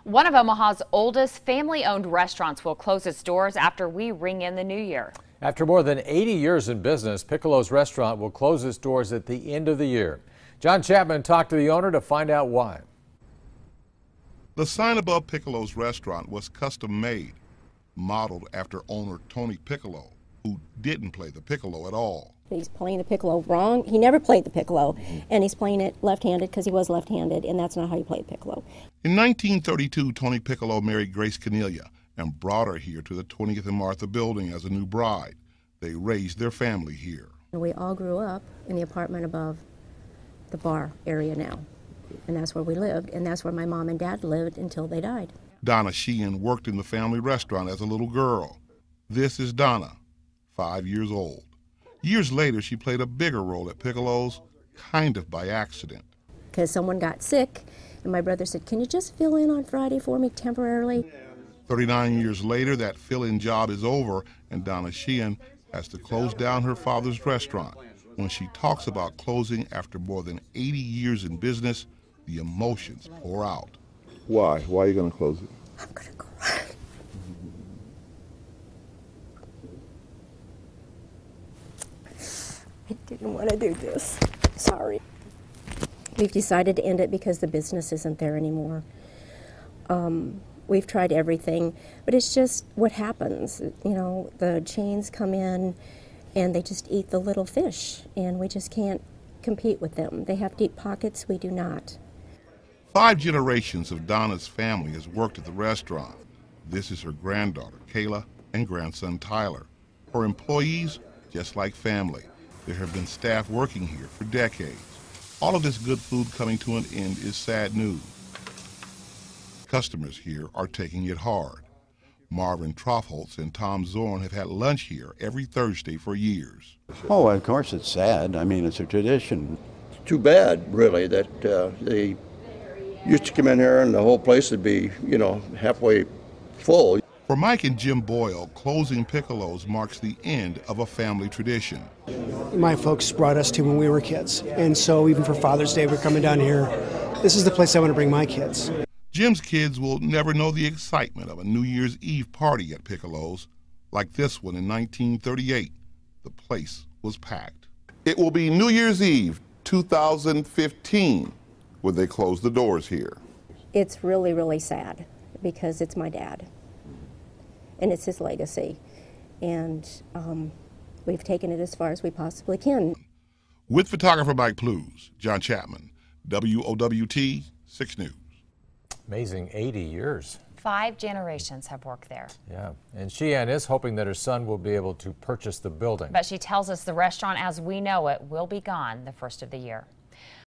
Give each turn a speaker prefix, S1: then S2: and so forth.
S1: One of Omaha's oldest family-owned restaurants will close its doors after we ring in the new year.
S2: After more than 80 years in business, Piccolo's restaurant will close its doors at the end of the year. John Chapman talked to the owner to find out why.
S3: The sign above Piccolo's restaurant was custom made, modeled after owner Tony Piccolo, who didn't play the piccolo at all.
S4: He's playing the piccolo wrong. He never played the piccolo, and he's playing it left-handed because he was left-handed, and that's not how you play piccolo.
S3: In 1932, Tony Piccolo married Grace Cornelia and brought her here to the 20th and Martha building as a new bride. They raised their family here.
S4: We all grew up in the apartment above the bar area now, and that's where we lived, and that's where my mom and dad lived until they died.
S3: Donna Sheehan worked in the family restaurant as a little girl. This is Donna, 5 years old. Years later, she played a bigger role at Piccolo's, kind of by accident.
S4: Because someone got sick, and my brother said, "Can you just fill in on Friday for me temporarily?"
S3: 39 years later, that fill-in job is over, and Donna Sheehan has to close down her father's restaurant. When she talks about closing after more than 80 years in business, the emotions pour out.
S5: Why? Why are you going to close it?
S4: I'm going to cry. I didn't want to do this. Sorry. We've decided to end it because the business isn't there anymore. We've tried everything, but it's just what happens. You know, the chains come in and they just eat the little fish, and we just can't compete with them. They have deep pockets, we do not.
S3: 5 generations of Donna's family has worked at the restaurant. This is her granddaughter, Kayla, and grandson, Tyler. Her employees, just like family. There have been staff working here for decades. All of this good food coming to an end is sad news. Customers here are taking it hard. Marvin Troffholtz and Tom Zorn have had lunch here every Thursday for years.
S6: Oh, of course it's sad. I mean, it's a tradition.
S7: Too bad, really, that they used to come in here and the whole place would be, halfway full.
S3: For Mike and Jim Boyle, closing Piccolo's marks the end of a family tradition.
S8: My folks brought us to when we were kids, and so even for Father's Day, we're coming down here. This is the place I want to bring my kids.
S3: Jim's kids will never know the excitement of a New Year's Eve party at Piccolo's. Like this one in 1938, the place was packed. It will be New Year's Eve 2015 when they close the doors here.
S4: It's really, really sad because it's my dad, and it's his legacy, and we've taken it as far as we possibly can.
S3: With photographer Mike Plews, John Chapman, WOWT 6 News.
S2: Amazing 80 years.
S1: 5 generations have worked there.
S2: Yeah, and Sheehan is hoping that her son will be able to purchase the building.
S1: But she tells us the restaurant as we know it will be gone the first of the year.